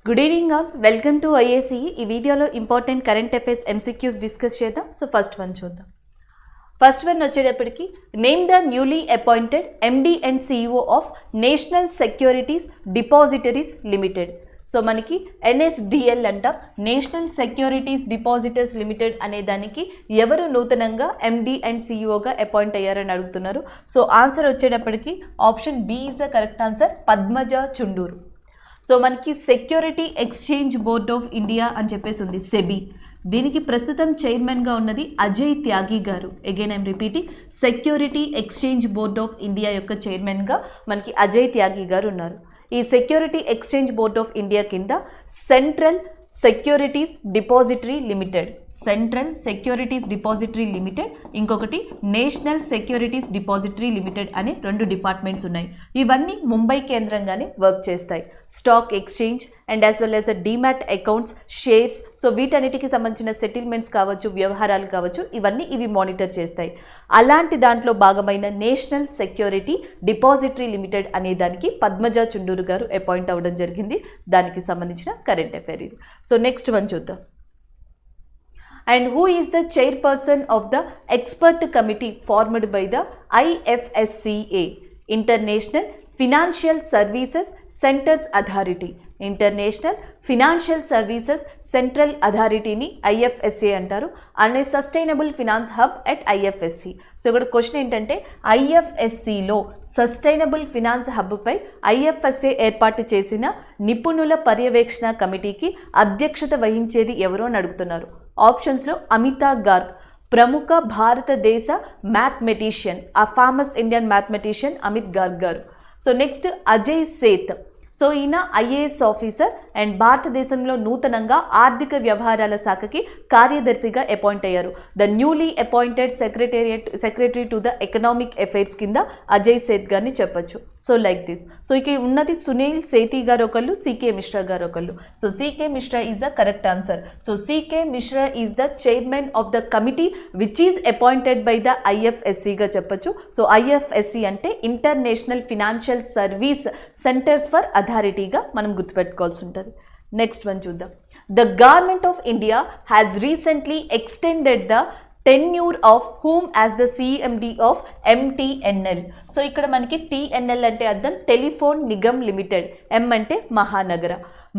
Good evening all, welcome to IAC. ఈ వీడియోలో important current affairs MCQs discuss చేద్దాం. So first one చూద్దాం. First one వచ్చేటప్పటికి name the newly appointed MD and CEO of national securities depositories limited. So మనకి NSDL అంట, national securities depositors limited అనే దానికి ఎవరు నూతనంగా ఎండి అండ్ సిఇఓగా అపాయింట్ అయ్యారని అడుగుతున్నారు. సో ఆన్సర్ వచ్చేటప్పటికి option B is the correct answer, Padmaja Chunduru. So మనకి security exchange board of India అని చెప్పేసి ఉంది, సెబీ. దీనికి ప్రస్తుతం చైర్మన్గా ఉన్నది అజయ్ త్యాగి గారు. Again I'm repeating, security exchange board of India యొక్క చైర్మన్గా మనకి అజయ్ త్యాగి గారు ఉన్నారు. ఈ security exchange board of India కింద central securities depository limited, central securities depository limited, ఇంకొకటి నేషనల్ సెక్యూరిటీస్ డిపాజిటరీ లిమిటెడ్ అనే రెండు డిపార్ట్మెంట్స్ ఉన్నాయి. ఇవన్నీ ముంబై కేంద్రంగానే వర్క్ చేస్తాయి. Stock exchange and as well as demat accounts, shares, so వీటన్నిటికి సంబంధించిన సెటిల్మెంట్స్ కావచ్చు, వ్యవహారాలు కావచ్చు, ఇవి మానిటర్ చేస్తాయి. అలాంటి దాంట్లో భాగమైన నేషనల్ సెక్యూరిటీ డిపాజిటరీ లిమిటెడ్ అనే దానికి పద్మజ చుండూరు గారు అపాయింట్ అవ్వడం జరిగింది. దానికి సంబంధించిన కరెంట్ అఫైర్ ఇది. సో నెక్స్ట్ వన్ చూద్దాం. And who is the chairperson of the expert committee formed by the IFSCA, International Financial Services Centers Authority? International financial services central అథారిటీని ఐఎఫ్ఎస్సి అంటారు, అనే sustainable finance hub at IFSC. So ఇక్కడ question ఏంటంటే, ఐఎఫ్ఎస్సిలో sustainable finance హబ్పై IFSC ఏర్పాటు చేసిన నిపుణుల పర్యవేక్షణ కమిటీకి అధ్యక్షత వహించేది ఎవరో అని అడుగుతున్నారు. ఆప్షన్స్లో అమితాబ్ గార్గ్, ప్రముఖ భారతదేశ మ్యాథమెటిషియన్, ఆ famous Indian mathematician Amit Garg గారు. So next Ajay Seth. So ఈయన ఐఏఎస్ ఆఫీసర్ అండ్ భారతదేశంలో నూతనంగా ఆర్థిక వ్యవహారాల శాఖకి కార్యదర్శిగా అపాయింట్ అయ్యారు. The newly appointed secretary to the economic affairs కింద అజయ్ సేత్ గారిని చెప్పొచ్చు. So like this. సో ఇక ఉన్నది సునీల్ సేతి గారు ఒకళ్ళు, సికే మిశ్రా గారు ఒకళ్ళు. So CK Mishra is the correct answer. So CK Mishra is the chairman of the committee which is appointed by the ఐఎఫ్ఎస్సిగా చెప్పొచ్చు. సో ఐఎఫ్ఎస్సి అంటే international financial service centers for అథారిటీగా మనం గుర్తుపెట్టుకోవాల్సి ఉంటుంది. నెక్స్ట్ వన్ చూద్దాం. The government of India has recently extended the tenure of whom as the CMD of MTNL. So ఇక్కడ మనకి టీఎన్ఎల్ అంటే అర్థం టెలిఫోన్ నిగమ్ లిమిటెడ్, ఎం అంటే మహానగర,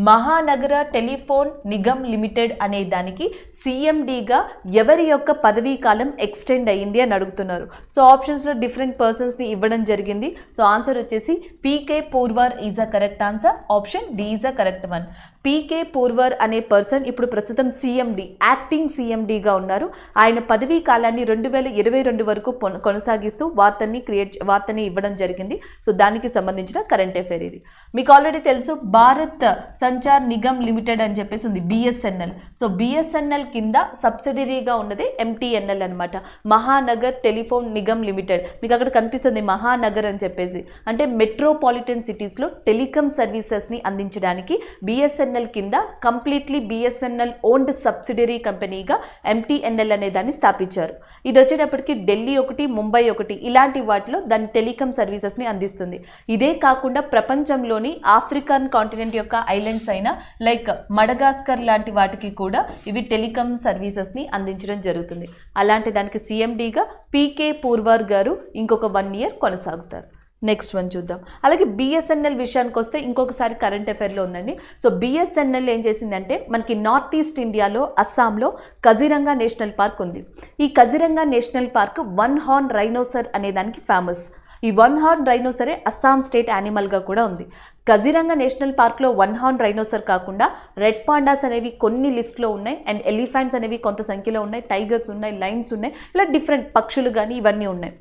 మహానగర టెలిఫోన్ నిగమ్ లిమిటెడ్ అనే దానికి సిఎండిగా ఎవరి యొక్క పదవీ కాలం ఎక్స్టెండ్ అయ్యింది అని అడుగుతున్నారు. సో ఆప్షన్స్లో డిఫరెంట్ పర్సన్స్ని ఇవ్వడం జరిగింది. సో ఆన్సర్ వచ్చేసి PK Purwar is a correct answer. Option D is a correct one. PK Purwar అనే పర్సన్ ఇప్పుడు ప్రస్తుతం సిఎండి, యాక్టింగ్ సిఎండిగా ఉన్నారు. ఆయన పదవీ కాలాన్ని 2022 వరకు కొనసాగిస్తూ వార్తని ఇవ్వడం జరిగింది. సో దానికి సంబంధించిన కరెంట్ అఫైర్ ఇది. మీకు ఆల్రెడీ తెలుసు, భారత్ సంచార్ నిగమ్ లిమిటెడ్ అని చెప్పేసి ఉంది, బిఎస్ఎన్ఎల్. సో బిఎస్ఎన్ఎల్ కింద సబ్సిడరీగా ఉన్నదే ఎంటీఎన్ఎల్ అనమాట, మహానగర్ టెలిఫోన్ నిగమ్ లిమిటెడ్. మీకు అక్కడ కనిపిస్తుంది మహానగర్ అని చెప్పేసి, అంటే మెట్రోపాలిటన్ సిటీస్లో టెలికాం సర్వీసెస్ని అందించడానికి బిఎస్ఎన్ఎల్ కింద కంప్లీట్లీ బిఎస్ఎన్ఎల్ ఓన్డ్ సబ్సిడరీ కంపెనీగా ఎంటీఎన్ఎల్ అనే దాన్ని స్థాపించారు. ఇది వచ్చేటప్పటికి ఢిల్లీ ఒకటి, ముంబై ఒకటి, ఇలాంటి వాటిలో దాని టెలికాం సర్వీసెస్ని అందిస్తుంది. ఇదే కాకుండా ప్రపంచంలోని ఆఫ్రికన్ కాంటినెంట్ యొక్క ఐలాండ్స్ అయినా లైక్ మడగాస్కర్ లాంటి వాటికి కూడా ఇవి టెలికాం సర్వీసెస్ని అందించడం జరుగుతుంది. అలాంటి దానికి సిఎండిగా పీకే పూర్వర్ గారు ఇంకొక 1 year కొనసాగుతారు. నెక్స్ట్ వన్ చూద్దాం. అలాగే బిఎస్ఎన్ఎల్ విషయానికి వస్తే ఇంకొకసారి కరెంట్ అఫైర్లో ఉందండి. సో బిఎస్ఎన్ఎల్ ఏం చేసిందంటే, మనకి నార్త్ ఈస్ట్ ఇండియాలో అస్సాంలో కజిరంగా నేషనల్ పార్క్ ఉంది. ఈ కజిరంగా నేషనల్ పార్క్ 1 horn రైనోసర్ అనే దానికి ఫేమస్. ఈ 1 horn రైనోసరే అస్సాం స్టేట్ యానిమల్గా కూడా ఉంది. కజిరంగా నేషనల్ పార్క్లో 1 horn రైనోసర్ కాకుండా రెడ్ పాండాస్ అనేవి కొన్ని లిస్ట్లో ఉన్నాయి, అండ్ ఎలిఫెంట్స్ అనేవి కొంత సంఖ్యలో ఉన్నాయి, టైగర్స్ ఉన్నాయి, లైన్స్ ఉన్నాయి, ఇలా డిఫరెంట్ పక్షులు కానీ ఇవన్నీ ఉన్నాయి.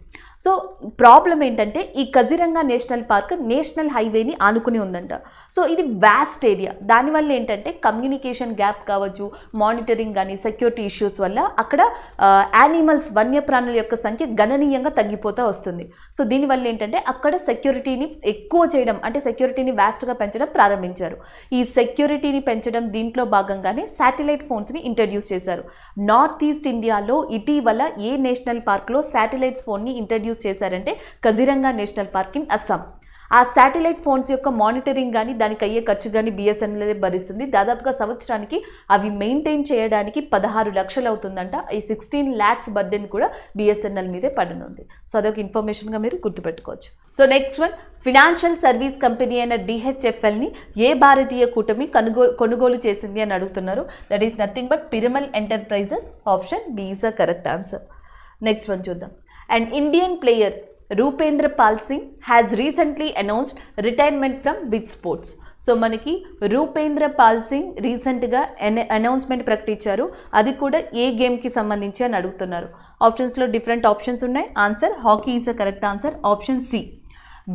సో ప్రాబ్లం ఏంటంటే, ఈ కజిరంగా నేషనల్ పార్క్ నేషనల్ హైవేని ఆనుకుని ఉందంట. సో ఇది వాస్ట్ ఏరియా. దానివల్ల ఏంటంటే కమ్యూనికేషన్ గ్యాప్ కావచ్చు, మానిటరింగ్ కానీ, సెక్యూరిటీ ఇష్యూస్ వల్ల అక్కడ యానిమల్స్, వన్యప్రాణుల యొక్క సంఖ్య గణనీయంగా తగ్గిపోతూ వస్తుంది. సో దీనివల్ల ఏంటంటే అక్కడ సెక్యూరిటీని ఎక్కువ చేయడం, అంటే సెక్యూరిటీని వాస్ట్గా పెంచడం ప్రారంభించారు. ఈ సెక్యూరిటీని పెంచడం దీంట్లో భాగంగానే శాటిలైట్ ఫోన్స్ని ఇంట్రడ్యూస్ చేశారు. నార్త్ ఈస్ట్ ఇండియాలో ఇటీవల ఏ నేషనల్ పార్క్లో శాటిలైట్స్ ఫోన్ని ఇంట్రడ్యూస్ చేశారంటే Kaziranga national park in Assam. ఆ శాటిలైట్ ఫోన్స్ యొక్క మానిటరింగ్ కానీ దానికి అయ్యే ఖర్చు కానీ బిఎస్ఎన్ఎల్ భరిస్తుంది. దాదాపుగా సంవత్సరానికి అవి మెయింటైన్ చేయడానికి 16 లక్షలు అవుతుందంట. ఈ 16 lakhs బర్డెన్ కూడా బిఎస్ఎన్ఎల్ మీదే పడనుంది. సో అదొక ఇన్ఫర్మేషన్గా మీరు గుర్తుపెట్టుకోవచ్చు. So next one, financial service company అయిన డిహెచ్ఎఫ్ఎల్ని ఏ భారతీయ కూటమి కొనుగోలు చేసింది అని అడుగుతున్నారు. That is nothing but Piramal enterprises. Option B is a correct answer. Next one చూద్దాం. And Indian player Rupinder Pal Singh has recently announced retirement from which sports. So మనకి రూపేంద్ర పాల్ సింగ్ రీసెంట్గా అనౌన్స్మెంట్ ప్రకటించారు. అది కూడా ఏ గేమ్కి సంబంధించి అని అడుగుతున్నారు. ఆప్షన్స్లో డిఫరెంట్ ఆప్షన్స్ ఉన్నాయి. Answer hockey is a correct answer. Option C.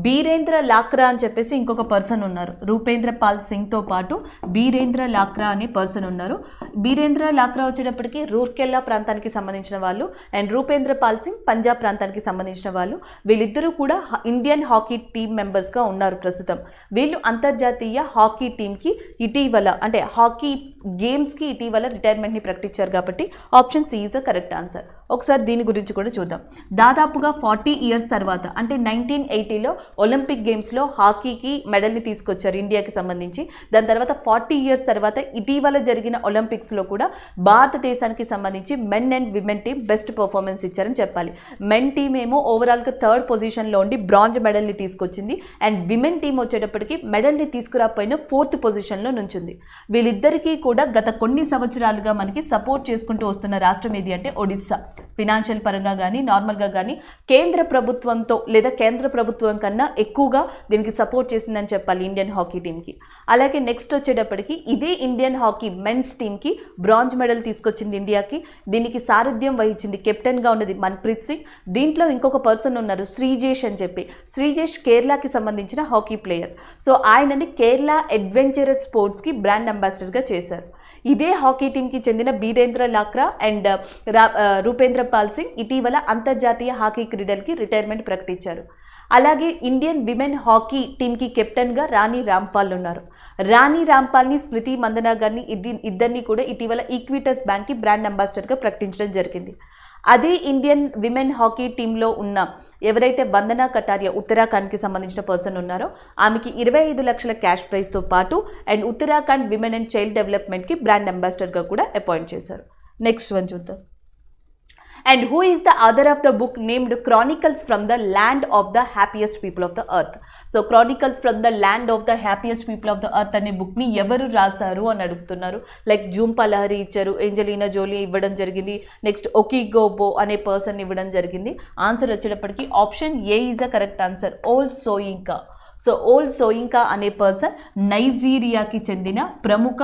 Birendra Lakra అని చెప్పేసి ఇంకొక పర్సన్ ఉన్నారు. రూపేంద్ర పాల్ సింగ్తో పాటు బీరేంద్ర లాక్రా అనే పర్సన్ ఉన్నారు. బీరేంద్ర లాక్రా వచ్చేటప్పటికి రూర్కెల్లా ప్రాంతానికి సంబంధించిన వాళ్ళు అండ్ రూపేంద్ర పాల్ సింగ్ పంజాబ్ ప్రాంతానికి సంబంధించిన వాళ్ళు. వీళ్ళిద్దరూ కూడా ఇండియన్ హాకీ టీమ్ మెంబర్స్గా ఉన్నారు ప్రస్తుతం. వీళ్ళు అంతర్జాతీయ హాకీ టీంకి ఇటీవల అంటే హాకీ గేమ్స్కి ఇటీవల రిటైర్మెంట్ని ప్రకటించారు కాబట్టి option C is the correct answer. ఒకసారి దీని గురించి కూడా చూద్దాం. దాదాపుగా 40 years తర్వాత అంటే 1980లో ఒలింపిక్ గేమ్స్లో హాకీకి మెడల్ని తీసుకొచ్చారు ఇండియాకి సంబంధించి. దాని తర్వాత 40 years తర్వాత ఇటీవల జరిగిన ఒలింపిక్స్లో కూడా భారతదేశానికి సంబంధించి men and women team best performance ఇచ్చారని చెప్పాలి. మెన్ టీం ఏమో ఓవరాల్గా 3rd పొజిషన్లో ఉండి బ్రాంజ్ మెడల్ని తీసుకొచ్చింది అండ్ విమెన్ టీం వచ్చేటప్పటికి మెడల్ని తీసుకురాకపోయిన 4th పొజిషన్లో నుంచింది. వీళ్ళిద్దరికీ కూడా గత కొన్ని సంవత్సరాలుగా మనకి సపోర్ట్ చేసుకుంటూ వస్తున్న రాష్ట్రం ఏది అంటే ఒడిస్సా. ఫినాన్షియల్ పరంగా కానీ నార్మల్గా కానీ కేంద్ర ప్రభుత్వంతో లేదా కేంద్ర ప్రభుత్వం కన్నా ఎక్కువగా దీనికి సపోర్ట్ చేసిందని చెప్పాలి ఇండియన్ హాకీ టీంకి. అలాగే నెక్స్ట్ వచ్చేటప్పటికి ఇదే ఇండియన్ హాకీ మెన్స్ టీంకి బ్రాంజ్ మెడల్ తీసుకొచ్చింది ఇండియాకి. దీనికి సారథ్యం వహించింది కెప్టెన్గా ఉన్నది మన్ప్రీత్ సింగ్. దీంట్లో ఇంకొక పర్సన్ ఉన్నారు శ్రీజేష్ అని చెప్పి. శ్రీజేష్ కేరళకి సంబంధించిన హాకీ ప్లేయర్. సో ఆయనని కేరళ అడ్వెంచరస్ స్పోర్ట్స్కి బ్రాండ్ అంబాసిడర్గా చేశారు. ఇదే హాకీ టీంకి చెందిన బీరేంద్ర లాక్రా అండ్ రూపేంద్ర పాల్ సింగ్ ఇటీవల అంతర్జాతీయ హాకీ క్రీడలకి రిటైర్మెంట్ ప్రకటించారు. అలాగే ఇండియన్ విమెన్ హాకీ టీంకి కెప్టెన్గా రాణి రాంపాల్ ఉన్నారు. రాణి రాంపాల్ని స్మృతి మందనా గారిని ఇద్దరిని కూడా ఇటీవల ఈక్విటస్ బ్యాంక్కి బ్రాండ్ అంబాసిడర్గా ప్రకటించడం జరిగింది. అదే ఇండియన్ విమెన్ హాకీ టీంలో ఉన్న ఎవరైతే వందనా కటారియా ఉత్తరాఖండ్కి సంబంధించిన పర్సన్ ఉన్నారో ఆమెకి 25 లక్షల క్యాష్ ప్రైజ్తో పాటు and Uttarakhand women and child డెవలప్మెంట్కి బ్రాండ్ అంబాసిడర్గా కూడా అపాయింట్ చేశారు. నెక్స్ట్ వన్ చూద్దాం. And who is the author of the book named Chronicles from the Land of the Happiest People of the Earth? So Chronicles from the Land of the Happiest People of the Earth అనే బుక్ని ఎవరు రాశారు అని అడుగుతున్నారు. Like జూంపా Lahari ఇచ్చారు, Angelina jolly ఇవ్వడం జరిగింది, next ఒకిగోబో అనే పర్సన్ ఇవ్వడం జరిగింది. ఆన్సర్ వచ్చేటప్పటికి option A is a correct answer. Wole Soyinka. So Wole Soyinka అనే పర్సన్ నైజీరియాకి చెందిన ప్రముఖ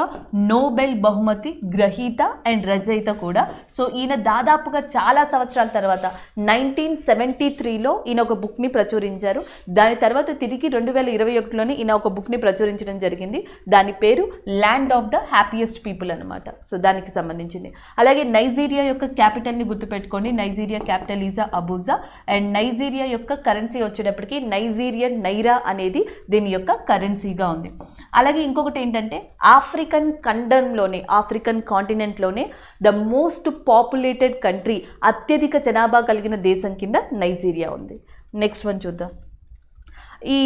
నోబెల్ బహుమతి గ్రహీత అండ్ రచయిత కూడా. సో ఈయన దాదాపుగా చాలా సంవత్సరాల తర్వాత 1973లో ఈయన ఒక బుక్ని ప్రచురించారు. దాని తర్వాత తిరిగి 2021లోనే ఈయన ఒక బుక్ని ప్రచురించడం జరిగింది. దాని పేరు land of the happiest people అనమాట. సో దానికి సంబంధించింది. అలాగే నైజీరియా యొక్క క్యాపిటల్ని గుర్తుపెట్టుకోండి. Nigeria capital is Abuja and Nigeria యొక్క కరెన్సీ వచ్చేటప్పటికి నైజీరియన్ నైరా అనేది దీని యొక్క కరెన్సీగా ఉంది. అలాగే ఇంకొకటి ఏంటంటే ఆఫ్రికన్ ఖండంలోనే ఆఫ్రికన్ కాంటినెంట్లోనే ద మోస్ట్ పాపులేటెడ్ కంట్రీ, అత్యధిక జనాభా కలిగిన దేశం కింద నైజీరియా ఉంది. నెక్స్ట్ వన్ చూద్దాం. ఈ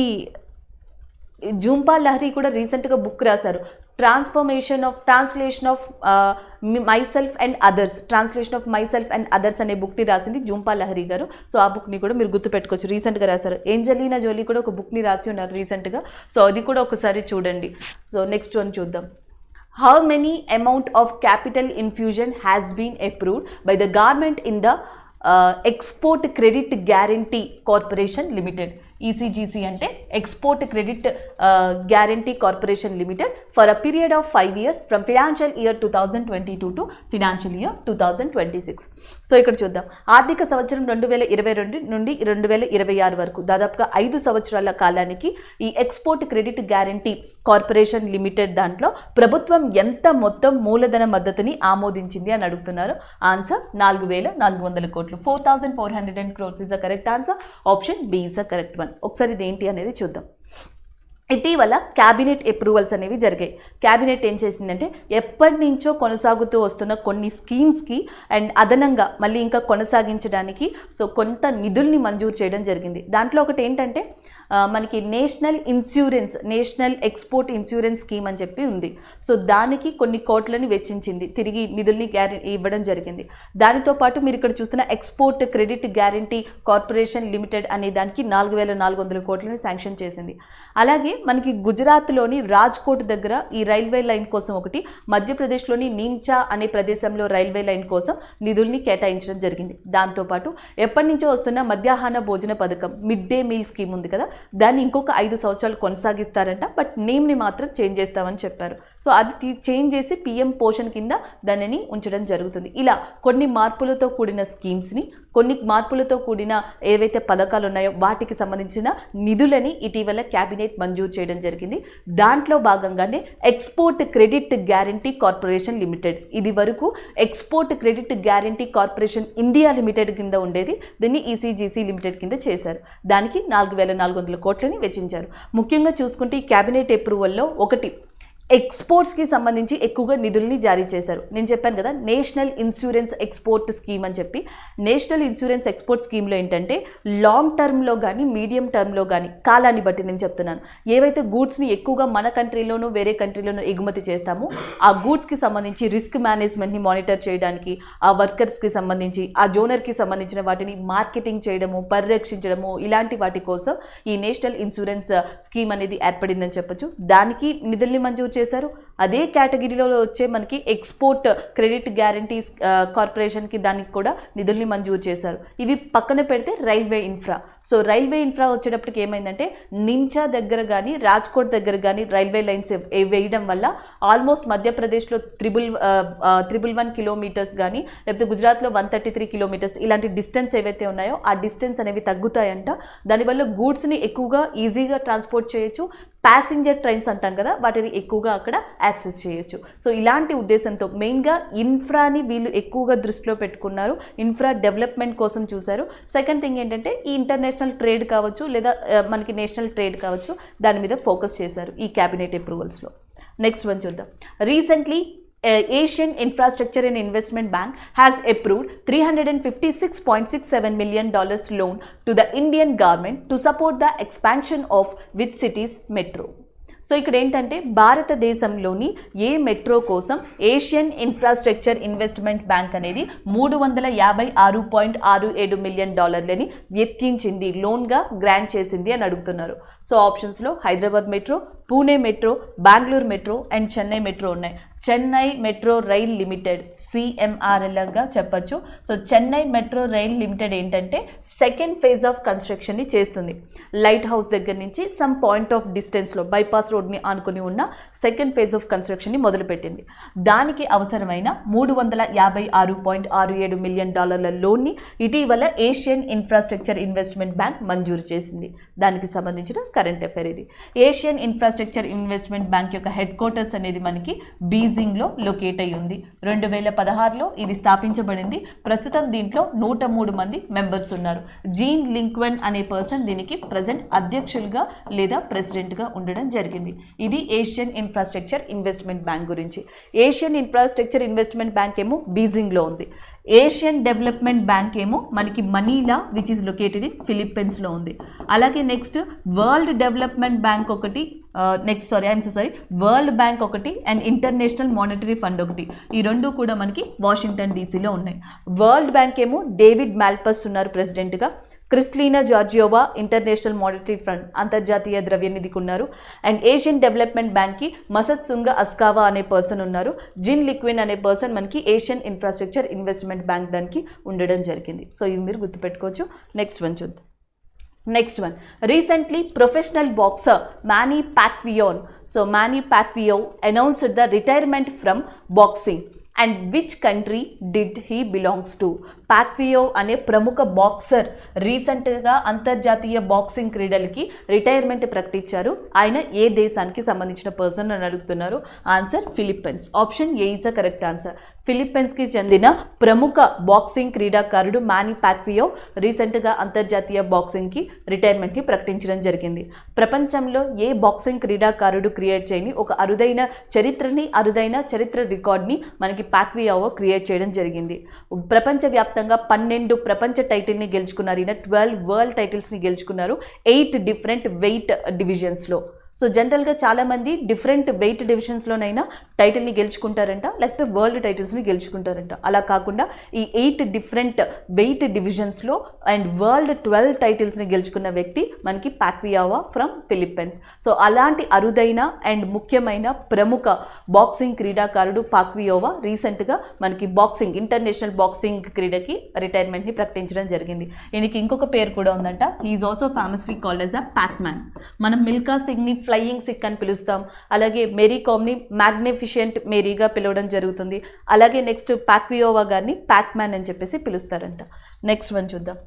జూంపా లహరి కూడా రీసెంట్గా బుక్ రాశారు, translation of myself and others అనే బుక్ని రాసింది జూంపా లహరి గారు. సో ఆ బుక్ని కూడా మీరు గుర్తుపెట్టుకోవచ్చు. రీసెంట్గా రాశారు. ఏంజలీనా జోలీ కూడా ఒక బుక్ని రాసి ఉన్నారు రీసెంట్గా. సో అది కూడా ఒకసారి చూడండి. సో నెక్స్ట్ వన్ చూద్దాం. How many amount of capital infusion has been approved by the government in the Export Credit Guarantee Corporation Limited? ECGC అంటే export credit guarantee corporation limited for a period of 5 years from financial year 2022 to financial year 2026. So ఇక్కడ చూద్దాం. ఆర్థిక సంవత్సరం 2022 నుండి 2026 వరకు దాదాపుగా 5 సంవత్సరాల కాలానికి ఈ export credit guarantee corporation limited దాంట్లో ప్రభుత్వం ఎంత మొత్తం మూలధన మద్దతుని ఆమోదించింది అని అడుగుతున్నారు. ఆన్సర్ 4,400 కోట్లు. 4,400 crores is the correct answer. Option B is the correct one. ఒకసారి ఇదేంటి అనేది చూద్దాం. ఇటీవల క్యాబినెట్ అప్రూవల్స్ అనేవి జరిగాయి. క్యాబినెట్ ఏం చేసిందంటే ఎప్పటి నుంచో కొనసాగుతూ వస్తున్న కొన్ని స్కీమ్స్కి అండ్ అదనంగా మళ్ళీ ఇంకా కొనసాగించడానికి సో కొంత నిధుల్ని మంజూరు చేయడం జరిగింది. దాంట్లో ఒకటి ఏంటంటే మనకి నేషనల్ ఎక్స్పోర్ట్ ఇన్సూరెన్స్ స్కీమ్ అని చెప్పి ఉంది. సో దానికి కొన్ని కోట్లని వెచ్చించింది, తిరిగి నిధుల్ని ఇవ్వడం జరిగింది. దానితో పాటు మీరు ఇక్కడ చూస్తున్న export credit guarantee corporation limited అనే దానికి 4,400 కోట్లని శాంక్షన్ చేసింది. అలాగే మనకి గుజరాత్లోని రాజ్కోట్ దగ్గర ఈ రైల్వే లైన్ కోసం ఒకటి, మధ్యప్రదేశ్లోని నీమ్చా అనే ప్రదేశంలో రైల్వే లైన్ కోసం నిధుల్ని కేటాయించడం జరిగింది. దాంతోపాటు ఎప్పటి నుంచో వస్తున్న మధ్యాహ్న భోజన పథకం మిడ్ డే మీల్ స్కీమ్ ఉంది కదా, దాన్ని ఇంకొక 5 సంవత్సరాలు కొనసాగిస్తారంట. బట్ నేమ్ని మాత్రం చేంజ్ చేస్తామని చెప్పారు. సో అది చేంజ్ చేసి పిఎం పోషణ్ కింద దానిని ఉంచడం జరుగుతుంది. ఇలా కొన్ని మార్పులతో కూడిన స్కీమ్స్ని, కొన్ని మార్పులతో కూడిన ఏవైతే పథకాలు ఉన్నాయో వాటికి సంబంధించిన నిధులని ఇటీవల క్యాబినెట్ మంజూరు చేయడం జరిగింది. దాంట్లో భాగంగానే export credit guarantee corporation limited, ఇది వరకు export credit guarantee corporation India limited కింద ఉండేది, దీన్ని ఈసీజీసీ లిమిటెడ్ కింద చేశారు. దానికి 4,400 కోట్లని వెచ్చించారు. ముఖ్యంగా చూసుకుంటే ఈ క్యాబినెట్ అప్రూవల్లో ఒకటి ఎక్స్పోర్ట్స్కి సంబంధించి ఎక్కువగా నిధుల్ని జారీ చేశారు. నేను చెప్పాను కదా నేషనల్ ఇన్సూరెన్స్ ఎక్స్పోర్ట్ స్కీమ్ అని చెప్పి. నేషనల్ ఇన్సూరెన్స్ ఎక్స్పోర్ట్ స్కీమ్లో ఏంటంటే లాంగ్ టర్మ్లో కానీ మీడియం టర్మ్లో కానీ కాలాన్ని బట్టి నేను చెప్తున్నాను, ఏవైతే గూడ్స్ని ఎక్కువగా మన కంట్రీలోనూ వేరే కంట్రీలోనూ ఎగుమతి చేస్తామో ఆ గూడ్స్కి సంబంధించి రిస్క్ మేనేజ్మెంట్ని మానిటర్ చేయడానికి, ఆ వర్కర్స్కి సంబంధించి ఆ జోనర్కి సంబంధించిన వాటిని మార్కెటింగ్ చేయడము, పరిరక్షించడము, ఇలాంటి వాటి కోసం ఈ నేషనల్ ఇన్సూరెన్స్ స్కీమ్ అనేది ఏర్పడిందని చెప్పొచ్చు. దానికి నిధుల్ని మంజూరు చేశారు. అదే కేటగిరీలో వచ్చే మనకి ఎక్స్పోర్ట్ క్రెడిట్ గ్యారంటీస్ కార్పొరేషన్కి దానికి కూడా నిధుల్ని మంజూరు చేశారు. ఇవి పక్కన పెడితే railway infra. So railway infra వచ్చేటప్పటికి ఏమైందంటే నిమ్చా దగ్గర కానీ రాజ్కోట్ దగ్గర కానీ రైల్వే లైన్స్ వేయడం వల్ల ఆల్మోస్ట్ మధ్యప్రదేశ్లో 111 కిలోమీటర్స్ కానీ లేకపోతే గుజరాత్లో 133 కిలోమీటర్స్ ఇలాంటి డిస్టెన్స్ ఏవైతే ఉన్నాయో ఆ డిస్టెన్స్ అనేవి తగ్గుతాయంట. దానివల్ల గూడ్స్ని ఎక్కువగా ఈజీగా ట్రాన్స్పోర్ట్ చేయొచ్చు. ప్యాసింజర్ ట్రైన్స్ అంటాం కదా, వాటిని ఎక్కువగా అక్కడ యాక్సెస్ చేయొచ్చు. సో ఇలాంటి ఉద్దేశంతో మెయిన్గా ఇన్ఫ్రాని వీళ్ళు ఎక్కువగా దృష్టిలో పెట్టుకున్నారు, ఇన్ఫ్రా డెవలప్మెంట్ కోసం చూశారు. సెకండ్ థింగ్ ఏంటంటే ఈ ఇంటర్నేషనల్ ట్రేడ్ కావచ్చు లేదా మనకి నేషనల్ ట్రేడ్ కావచ్చు, దాని మీద ఫోకస్ చేశారు ఈ క్యాబినెట్ అప్రూవల్స్లో. నెక్స్ట్ వన్ చూద్దాం. Recently Asian Infrastructure and Investment Bank has approved $356.67 million loan to the Indian government to support the expansion of which city's metro. So ఇక్కడ ఏంటంటే భారతదేశంలోని ఏ మెట్రో కోసం ఏషియన్ ఇన్ఫ్రాస్ట్రక్చర్ ఇన్వెస్ట్మెంట్ బ్యాంక్ అనేది $356.67 million వెచ్చించింది, లోన్గా grant చేసింది అని అడుగుతున్నారు. సో ఆప్షన్స్లో Hyderabad metro, Pune metro, Bengaluru metro and Chennai metro ఉన్నాయి. చెన్నై మెట్రో రైల్ లిమిటెడ్ CMRLగా చెప్పచ్చు. So Chennai metro rail limited ఏంటంటే సెకండ్ ఫేజ్ ఆఫ్ కన్స్ట్రక్షన్ని చేస్తుంది. లైట్ హౌస్ దగ్గర నుంచి సమ్ పాయింట్ ఆఫ్ డిస్టెన్స్లో బైపాస్ రోడ్ని ఆనుకుని ఉన్న సెకండ్ ఫేజ్ ఆఫ్ కన్స్ట్రక్షన్ని మొదలుపెట్టింది. దానికి అవసరమైన $356.67 మిలియన్ లోన్ని ఇటీవల ఏషియన్ ఇన్ఫ్రాస్ట్రక్చర్ ఇన్వెస్ట్మెంట్ బ్యాంక్ మంజూరు చేసింది. దానికి సంబంధించిన కరెంట్ అఫైర్ ఇది. ఏషియన్ ఇన్ఫ్రాస్ట్రక్చర్ ఇన్వెస్ట్మెంట్ బ్యాంక్ యొక్క హెడ్ క్వార్టర్స్ అనేది మనకి బీజింగ్లో లొకేట్ అయి ఉంది. 2016లో ఇది స్థాపించబడింది. ప్రస్తుతం దీంట్లో 103 మంది మెంబర్స్ ఉన్నారు. జీన్ లింక్వెన్ అనే పర్సన్ దీనికి ప్రజెంట్ అధ్యక్షులుగా లేదా ప్రెసిడెంట్గా ఉండడం జరిగింది. ఇది ఏషియన్ ఇన్ఫ్రాస్ట్రక్చర్ ఇన్వెస్ట్మెంట్ బ్యాంక్ గురించి. ఏషియన్ ఇన్ఫ్రాస్ట్రక్చర్ ఇన్వెస్ట్మెంట్ బ్యాంక్ ఏమో బీజింగ్లో ఉంది. ఏషియన్ డెవలప్మెంట్ బ్యాంక్ ఏమో మనకి Manila which is located in ఫిలిప్పీన్స్లో ఉంది. అలాగే నెక్స్ట్ వరల్డ్ డెవలప్మెంట్ బ్యాంక్ ఒకటి, వరల్డ్ బ్యాంక్ ఒకటి అండ్ ఇంటర్నేషనల్ మానిటరీ ఫండ్ ఒకటి. ఈ రెండు కూడా మనకి వాషింగ్టన్ డీసీలో ఉన్నాయి. వరల్డ్ బ్యాంక్ ఏమో డేవిడ్ మాల్పస్ ఉన్నారు ప్రెసిడెంట్గా. Kristalina Georgieva international monetary fund అంతర్జాతీయ ద్రవ్యనిధికి ఉన్నారు. అండ్ ఏషియన్ డెవలప్మెంట్ బ్యాంక్కి మసద్ సుంగా అస్కావా అనే పర్సన్ ఉన్నారు. జిన్ లిక్విన్ అనే పర్సన్ మనకి ఏషియన్ ఇన్ఫ్రాస్ట్రక్చర్ ఇన్వెస్ట్మెంట్ బ్యాంక్ దానికి ఉండడం జరిగింది. సో ఇవి మీరు గుర్తుపెట్టుకోవచ్చు. నెక్స్ట్ వన్ చూద్దాం. Next one, recently professional boxer Manny Pacquiao announced the retirement from boxing and which country did he belongs to? Pacquiao అనే ప్రముఖ బాక్సర్ రీసెంట్గా అంతర్జాతీయ బాక్సింగ్ క్రీడలకి రిటైర్మెంట్ ప్రకటించారు. ఆయన ఏ దేశానికి సంబంధించిన పర్సన్ అని అడుగుతున్నారు. Answer Philippines. Option A is the correct answer. ఫిలిప్పైన్స్కి చెందిన ప్రముఖ బాక్సింగ్ క్రీడాకారుడు మ్యానీ పాక్వియో రీసెంట్గా అంతర్జాతీయ బాక్సింగ్కి రిటైర్మెంట్ని ప్రకటించడం జరిగింది. ప్రపంచంలో ఏ బాక్సింగ్ క్రీడాకారుడు క్రియేట్ చేయని ఒక అరుదైన చరిత్ర రికార్డ్ని మనకి పాక్వియావో క్రియేట్ చేయడం జరిగింది. ప్రపంచవ్యాప్తంగా 12 ప్రపంచ టైటిల్ని గెలుచుకున్నారు. ఈయన 12 వరల్డ్ టైటిల్స్ని గెలుచుకున్నారు 8 డిఫరెంట్ వెయిట్ డివిజన్స్లో. సో జనరల్గా చాలామంది డిఫరెంట్ వెయిట్ డివిజన్స్లోనైనా టైటిల్ని గెలుచుకుంటారంట, లేకపోతే వరల్డ్ టైటిల్స్ని గెలుచుకుంటారంట. అలా కాకుండా ఈ 8 డిఫరెంట్ వెయిట్ డివిజన్స్లో అండ్ వరల్డ్ 12 టైటిల్స్ని గెలుచుకున్న వ్యక్తి మనకి పాక్వియావో ఫ్రమ్ ఫిలిప్పైన్స్. సో అలాంటి అరుదైన అండ్ ముఖ్యమైన ప్రముఖ బాక్సింగ్ క్రీడాకారుడు పాక్వియోవా రీసెంట్గా మనకి ఇంటర్నేషనల్ బాక్సింగ్ క్రీడకి రిటైర్మెంట్ని ప్రకటించడం జరిగింది. ఈయనకి ఇంకొక పేరు కూడా ఉందంట. He is also famously called as a Pacman. మనం మిల్కా సింగ్ని ఫ్లయింగ్ సిక్ అని పిలుస్తాం. అలాగే మేరీ కామ్ని మ్యాగ్నిఫిషెంట్ మేరీగా పిలవడం జరుగుతుంది. అలాగే నెక్స్ట్ పాక్వియోవా గారిని ప్యాక్మ్యాన్ అని చెప్పేసి పిలుస్తారంట. నెక్స్ట్ వన్ చూద్దాం.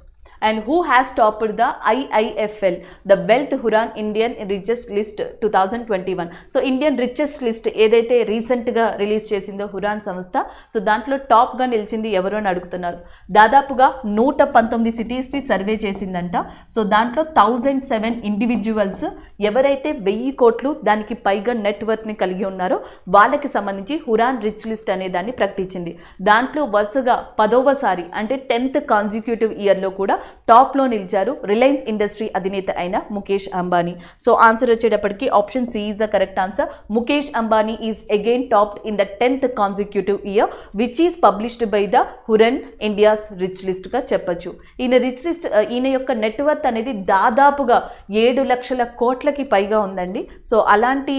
And who has topped the IIFL, the Wealth Huron Indian Richest List 2021? So Indian richest list ఏదైతే రీసెంట్గా రిలీజ్ చేసిందో హురాన్ సంస్థ, సో దాంట్లో టాప్గా నిలిచింది ఎవరు అని అడుగుతున్నారు. దాదాపుగా 119 సిటీస్ని సర్వే చేసిందంట. సో దాంట్లో 1007 ఇండివిజువల్స్ ఎవరైతే 1000 కోట్లు దానికి పైగా నెట్వర్త్ని కలిగి ఉన్నారో వాళ్ళకి సంబంధించి హురాన్ రిచ్ లిస్ట్ అనే దాన్ని ప్రకటించింది. దాంట్లో వరుసగా 10వసారి అంటే 10th కాన్సిక్యూటివ్ ఇయర్లో కూడా టాప్లో నిలిచారు రిలయన్స్ ఇండస్ట్రీ అధినేత అయిన ముఖేష్ అంబానీ. సో ఆన్సర్ వచ్చేటప్పటికి option C is the correct answer. Mukesh Ambani is again topped in the 10th consecutive year which is published by the Hurun India's rich లిస్ట్గా చెప్పొచ్చు. ఈయన యొక్క నెట్వర్త్ అనేది దాదాపుగా 7 లక్షల కోట్లకి పైగా ఉందండి. సో అలాంటి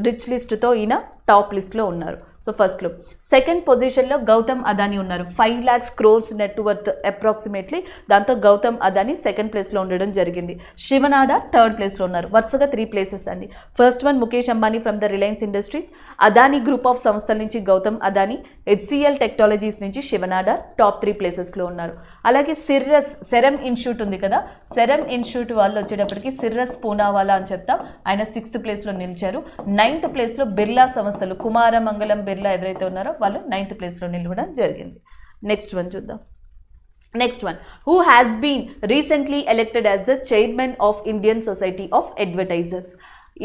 రిచ్ లిస్ట్తో ఈయన టాప్ లిస్ట్లో ఉన్నారు. సో ఫస్ట్లో. సెకండ్ పొజిషన్లో గౌతమ్ అదానీ ఉన్నారు. 5 lakhs crores నెట్వర్త్ అప్రాక్సిమేట్లీ. దాంతో గౌతమ్ అదానీ సెకండ్ ప్లేస్లో ఉండడం జరిగింది. శివనాడా థర్డ్ ప్లేస్లో ఉన్నారు. వరుసగా 3 ప్లేసెస్ అండి. First one Mukesh Ambani from the Reliance industries, Adani group of సంస్థల నుంచి గౌతమ్ అదానీ, HCL టెక్నాలజీస్ నుంచి శివనాడా టాప్ 3 ప్లేసెస్లో ఉన్నారు. అలాగే సెరమ్ ఇన్స్టిట్యూట్ ఉంది కదా, సెరమ్ ఇన్స్టిట్యూట్ వాళ్ళు వచ్చేటప్పటికి సిర్రస్ పూనావాలా అని చెప్తాం. ఆయన 6th ప్లేస్లో నిలిచారు. 9th ప్లేస్లో బిర్లా సంస్థలు కుమారమంగళం బిర్లా ఎవరైతే ఉన్నారో వాళ్ళు 9th ప్లేస్లో నిలవడం జరిగింది. నెక్స్ట్ వన్ చూద్దాం. Next one, who has been recently elected as the chairman of Indian Society of Advertisers?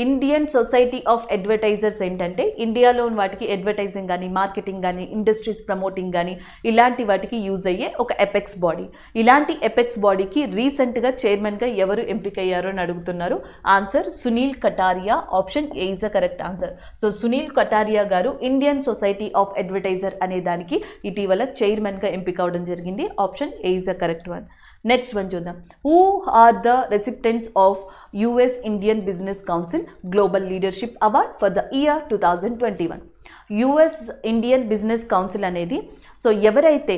Indian Society of Advertisers ఏంటంటే ఇండియాలో వాటికి అడ్వర్టైజింగ్ కానీ మార్కెటింగ్ కానీ ఇండస్ట్రీస్ ప్రమోటింగ్ కానీ ఇలాంటి వాటికి యూజ్ అయ్యే ఒక ఎపెక్స్ బాడీ. ఇలాంటి ఎపెక్స్ బాడీకి రీసెంట్గా చైర్మన్గా ఎవరు ఎంపికయ్యారు అని అడుగుతున్నారు. Answer Sunil Kataria. Option A is the correct answer. So Sunil Kataria గారు ఇండియన్ సొసైటీ ఆఫ్ అడ్వర్టైజర్ అనే దానికి ఇటీవల చైర్మన్గా ఎంపిక అవడం జరిగింది. Option A is the correct one. Next one చూద్దాం. Who are the recipients of US Indian business council global leadership award for the year 2021? US Indian business council అనేది so ఎవరైతే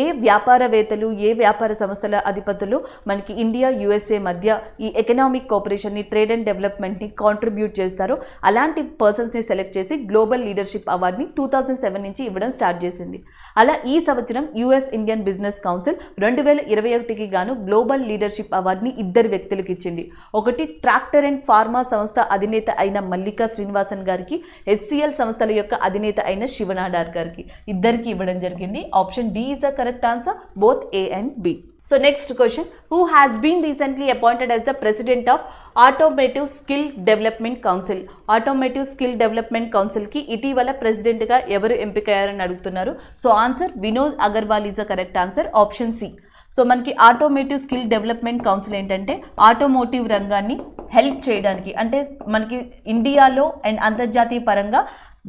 ఏ వ్యాపారవేత్తలు ఏ వ్యాపార సంస్థల అధిపతులు మనకి ఇండియా USA మధ్య ఈ ఎకనామిక్ కోఆపరేషన్ని ట్రేడ్ అండ్ డెవలప్మెంట్ని కాంట్రిబ్యూట్ చేస్తారో అలాంటి పర్సన్స్ని సెలెక్ట్ చేసి గ్లోబల్ లీడర్షిప్ అవార్డ్ని 2007 నుంచి ఇవ్వడం స్టార్ట్ చేసింది. అలా ఈ సంవత్సరం US ఇండియన్ బిజినెస్ కౌన్సిల్ 2021కి గాను గ్లోబల్ లీడర్షిప్ అవార్డ్ని 2 వ్యక్తులకు ఇచ్చింది. ఒకటి ట్రాక్టర్ అండ్ ఫార్మా సంస్థ అధినేత అయిన మల్లికా శ్రీనివాసన్ గారికి, HCL సంస్థల యొక్క అధినేత అయిన శివనాడార్ గారికి, ఇద్దరికి ఇవ్వడం జరిగింది. Option D is the correct answer, both A and B. So next question, who has been recently appointed as the president of Automotive Skill Development Council? Automotive Skill Development Council కి ఇటీవల ప్రెసిడెంట్ గా ఎవరు ఎంపికయ్యారని అడుగుతున్నారు. So answer Vinod Agarwal is the correct answer, option C. So మనకి automotive skill development council ఏంటంటే automotive రంగాన్ని help చేయడానికి, అంటే మనకి ఇండియాలో అండ్ అంతర్జాతీయ పరంగా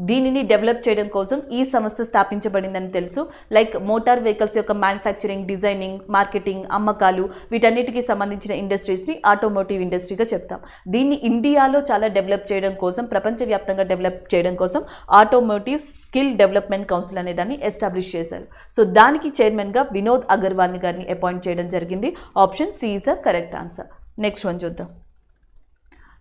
దీనిని డెవలప్ చేయడం కోసం ఈ సంస్థ స్థాపించబడిందని తెలుసు. లైక్ మోటార్ వెహికల్స్ యొక్క మ్యానుఫ్యాక్చరింగ్, డిజైనింగ్, మార్కెటింగ్, అమ్మకాలు వీటన్నిటికీ సంబంధించిన ఇండస్ట్రీస్ని ఆటోమోటివ్ ఇండస్ట్రీగా చెప్తాం. దీన్ని ఇండియాలో చాలా డెవలప్ చేయడం కోసం, ప్రపంచవ్యాప్తంగా డెవలప్ చేయడం కోసం ఆటోమోటివ్ స్కిల్ డెవలప్మెంట్ కౌన్సిల్ అనే దాన్ని ఎస్టాబ్లిష్ చేశారు. సో దానికి చైర్మన్గా వినోద్ అగర్వాల్ గారిని అపాయింట్ చేయడం జరిగింది. Option C is the correct answer. Next one చూద్దాం.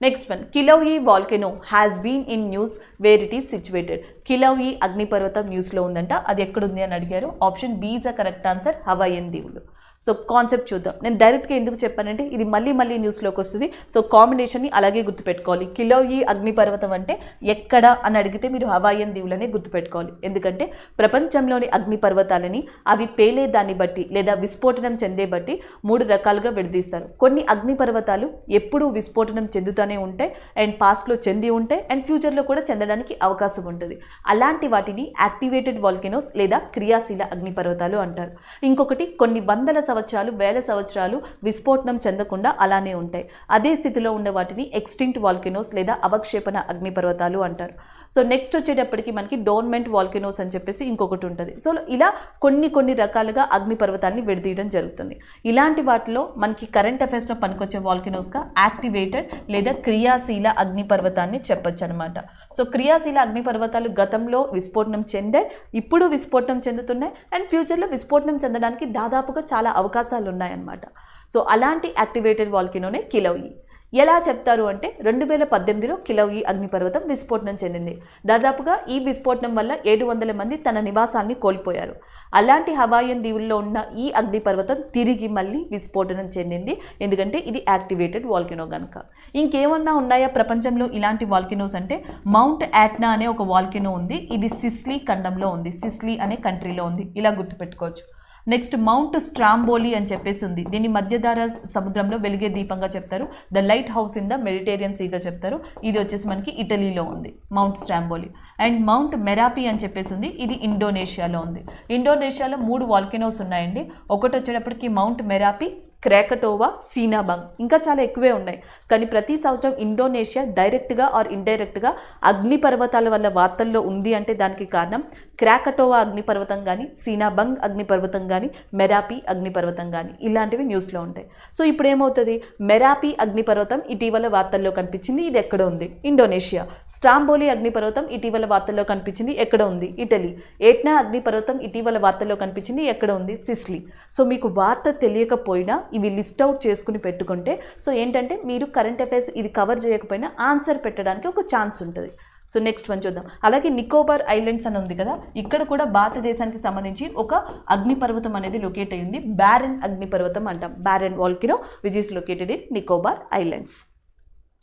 Next one, Kilauea volcano has been in news where it is situated. Kilauea అగ్నిపర్వతం న్యూస్లో ఉందంట, అది ఎక్కడుంది అని అడిగారు. Option B is a correct answer, Hawaiian దీవులు. సో కాన్సెప్ట్ చూద్దాం. నేను డైరెక్ట్గా ఎందుకు చెప్పానంటే ఇది మళ్ళీ న్యూస్లోకి వస్తుంది. సో కాంబినేషన్ని అలాగే గుర్తుపెట్టుకోవాలి. కిలౌయి అగ్నిపర్వతం అంటే ఎక్కడ అని అడిగితే మీరు హవాయియన్ దీవులనే గుర్తుపెట్టుకోవాలి. ఎందుకంటే ప్రపంచంలోని అగ్నిపర్వతాలని అవి పేలే దాన్ని బట్టి లేదా విస్ఫోటనం చెందే బట్టి 3 రకాలుగా విడదీస్తారు. కొన్ని అగ్నిపర్వతాలు ఎప్పుడూ విస్ఫోటనం చెందుతూనే ఉంటాయి అండ్ పాస్ట్లో చెంది ఉంటాయి అండ్ ఫ్యూచర్లో కూడా చెందడానికి అవకాశం ఉంటుంది. అలాంటి వాటిని యాక్టివేటెడ్ వాల్కెనోస్ లేదా క్రియాశీల అగ్నిపర్వతాలు అంటారు. ఇంకొకటి కొన్ని వందల సంవత్సరాలు, వేల సంవత్సరాలు విస్ఫోటనం చెందకుండా అలానే ఉంటాయి. అదే స్థితిలో ఉన్న వాటిని ఎక్స్టింక్ట్ వాల్కెనోస్ లేదా అవక్షేపణ అగ్నిపర్వతాలు అంటారు. సో నెక్స్ట్ వచ్చేటప్పటికి మనకి డోర్మెంట్ వాల్కెనోస్ అని చెప్పేసి ఇంకొకటి ఉంటుంది. సో ఇలా కొన్ని రకాలుగా అగ్నిపర్వతాన్ని విడదీయడం జరుగుతుంది. ఇలాంటి వాటిలో మనకి కరెంట్ అఫైర్స్లో పనికొచ్చే వాల్కెనోస్గా యాక్టివేటెడ్ లేదా క్రియాశీల అగ్నిపర్వతాన్ని చెప్పొచ్చు అనమాట. సో క్రియాశీల అగ్నిపర్వతాలు గతంలో విస్ఫోటనం చెందాయి, ఇప్పుడు విస్ఫోటనం చెందుతున్నాయి అండ్ ఫ్యూచర్లో విస్ఫోటనం చెందడానికి దాదాపుగా చాలా అవకాశాలు ఉన్నాయన్నమాట. సో అలాంటి యాక్టివేటెడ్ వాల్కెనోనే కిలౌయి. ఎలా చెప్తారు అంటే 2018లో కిలౌయి అగ్నిపర్వతం విస్ఫోటనం చెందింది. దాదాపుగా ఈ విస్ఫోటనం వల్ల 700 మంది తన నివాసాన్ని కోల్పోయారు. అలాంటి హవాయియన్ దీవుల్లో ఉన్న ఈ అగ్నిపర్వతం తిరిగి మళ్ళీ విస్ఫోటనం చెందింది, ఎందుకంటే ఇది యాక్టివేటెడ్ వాల్కెనో కనుక. ఇంకేమన్నా ఉన్నాయా ప్రపంచంలో ఇలాంటి వాల్కెనోస్ అంటే మౌంట్ యాట్నా అనే ఒక వాల్కెనో ఉంది. ఇది సిస్లీ ఖండంలో ఉంది, సిస్లీ అనే కంట్రీలో ఉంది. ఇలా గుర్తుపెట్టుకోవచ్చు. నెక్స్ట్ మౌంట్ స్ట్రాంబోలి అని చెప్పేసి ఉంది. దీన్ని మధ్యధార సముద్రంలో వెలిగే దీపంగా చెప్తారు. The lighthouse in the Mediterranean సీగా చెప్తారు. ఇది వచ్చేసి మనకి ఇటలీలో ఉంది mount Stromboli. And mount Merapi అని చెప్పేసి ఉంది. ఇది ఇండోనేషియాలో ఉంది. ఇండోనేషియాలో 3 వాల్కెనోస్ ఉన్నాయండి. ఒకటి వచ్చేటప్పటికి మౌంట్ మెరాపి, క్రాకటోవా, సీనాబంగ్, ఇంకా చాలా ఎక్కువే ఉన్నాయి. కానీ ప్రతి సంవత్సరం ఇండోనేషియా డైరెక్ట్గా ఆర్ ఇండైరెక్ట్గా అగ్నిపర్వతాల వల్ల వార్తల్లో ఉంది అంటే దానికి కారణం క్రాకటోవా అగ్నిపర్వతం కానీ, సీనాబంగ్ అగ్నిపర్వతం కానీ, మెరాపి అగ్నిపర్వతం కానీ ఇలాంటివి న్యూస్లో ఉంటాయి. సో ఇప్పుడు ఏమవుతుంది, మెరాపి అగ్నిపర్వతం ఇటీవల వార్తల్లో కనిపించింది, ఇది ఎక్కడ ఉంది, ఇండోనేషియా. స్ట్రాంబోలి అగ్నిపర్వతం ఇటీవల వార్తల్లో కనిపించింది, ఎక్కడ ఉంది, ఇటలీ. ఎట్నా అగ్నిపర్వతం ఇటీవల వార్తల్లో కనిపించింది, ఎక్కడ ఉంది, సిస్లీ. సో మీకు వార్త తెలియకపోయినా ఇవి లిస్ట్ అవుట్ చేసుకుని పెట్టుకుంటే సో ఏంటంటే మీరు కరెంట్ అఫైర్స్ ఇది కవర్ చేయకపోయినా ఆన్సర్ పెట్టడానికి ఒక ఛాన్స్ ఉంటుంది. సో నెక్స్ట్ వన్ చూద్దాం. అలాగే నికోబార్ ఐలాండ్స్ అని ఉంది కదా, ఇక్కడ కూడా భారతదేశానికి సంబంధించి ఒక అగ్నిపర్వతం అనేది లొకేట్ అయ్యింది. బ్యారెన్ అగ్నిపర్వతం అంటాం, barren volcano which is located in Nicobar islands.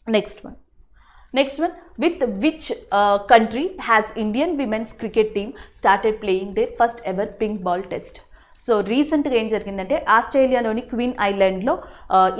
Next one, with which country has Indian women's cricket team started playing their first ever pink ball test? సో రీసెంట్గా ఏం జరిగిందంటే ఆస్ట్రేలియాలోని క్వీన్ ఐలాండ్లో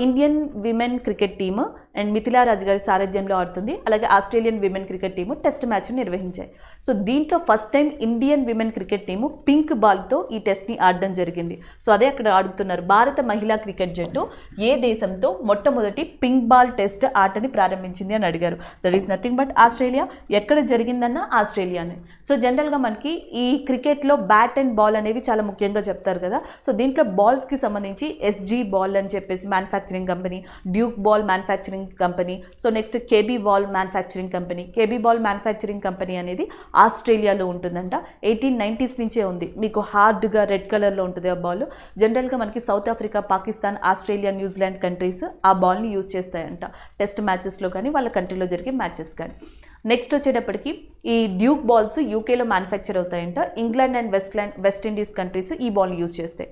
Indian women cricket team and Mithali Raj గారి సారథ్యంలో ఆడుతుంది. అలాగే Australian women cricket team test match నిర్వహించాయి. సో దీంట్లో first time Indian women cricket team pink బాల్తో ఈ టెస్ట్ని ఆడడం జరిగింది. సో అదే అక్కడ ఆడుతున్నారు. భారత మహిళా క్రికెట్ జట్టు ఏ దేశంతో మొట్టమొదటి పింక్ బాల్ టెస్ట్ ఆటని ప్రారంభించింది అని అడిగారు. That is nothing but Australia. ఎక్కడ జరిగిందన్న ఆస్ట్రేలియానే. సో జనరల్గా మనకి ఈ క్రికెట్లో బ్యాట్ అండ్ బాల్ అనేవి చాలా ముఖ్యంగా చెప్తారు కదా. సో దీంట్లో బాల్స్కి సంబంధించి ఎస్జీ బాల్ అని చెప్పేసి manufacturing company, Duke ball manufacturing company, so next KB ball manufacturing company. KB ball manufacturing company అనేది ఆస్ట్రేలియాలో ఉంటుందంట. 1890s నుంచే ఉంది. మీకు హార్డ్గా రెడ్ కలర్లో ఉంటుంది ఆ బాల్. జనరల్గా మనకి south Africa, Pakistan, Australia, New Zealand countries ఆ బాల్ని యూజ్ చేస్తాయంట టెస్ట్ మ్యాచెస్లో కానీ వాళ్ళ కంట్రీలో జరిగే మ్యాచెస్ కానీ. నెక్స్ట్ వచ్చేటప్పటికి ఈ డ్యూక్ బాల్స్ యూకేలో మ్యానుఫ్యాక్చర్ అవుతాయంట. England and West Indies countries ఈ బాల్ని యూజ్ చేస్తాయి.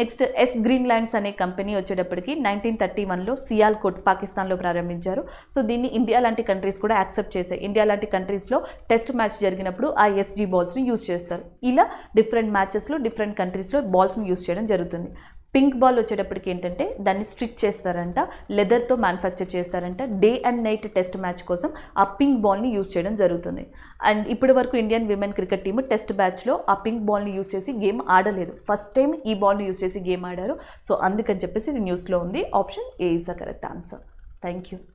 నెక్స్ట్ ఎస్ గ్రీన్లాండ్స్ అనే కంపెనీ వచ్చేటప్పటికి 1931లో సియాల్కోట్ పాకిస్తాన్లో ప్రారంభించారు. సో దీన్ని ఇండియా లాంటి కంట్రీస్ కూడా యాక్సెప్ట్ చేశాయి. ఇండియా లాంటి కంట్రీస్లో టెస్ట్ మ్యాచ్ జరిగినప్పుడు ఆ ఎస్జీ బాల్స్ని యూజ్ చేస్తారు. ఇలా డిఫరెంట్ మ్యాచెస్లో డిఫరెంట్ కంట్రీస్లో బాల్స్ని యూజ్ చేయడం జరుగుతుంది. పింక్ బాల్ వచ్చేటప్పటికి ఏంటంటే దాన్ని స్టిచ్ చేస్తారంట, లెదర్తో మ్యానుఫ్యాక్చర్ చేస్తారంట. Day and night test match కోసం ఆ పింక్ బాల్ని యూజ్ చేయడం జరుగుతుంది. అండ్ ఇప్పటి వరకు Indian women cricket team test బ్యాచ్లో ఆ పింక్ బాల్ని యూజ్ చేసి గేమ్ ఆడలేదు. ఫస్ట్ టైం ఈ బాల్ని యూజ్ చేసి గేమ్ ఆడారు. సో అందుకని చెప్పేసి ఇది న్యూస్లో ఉంది. Option A is the correct answer. Thank you.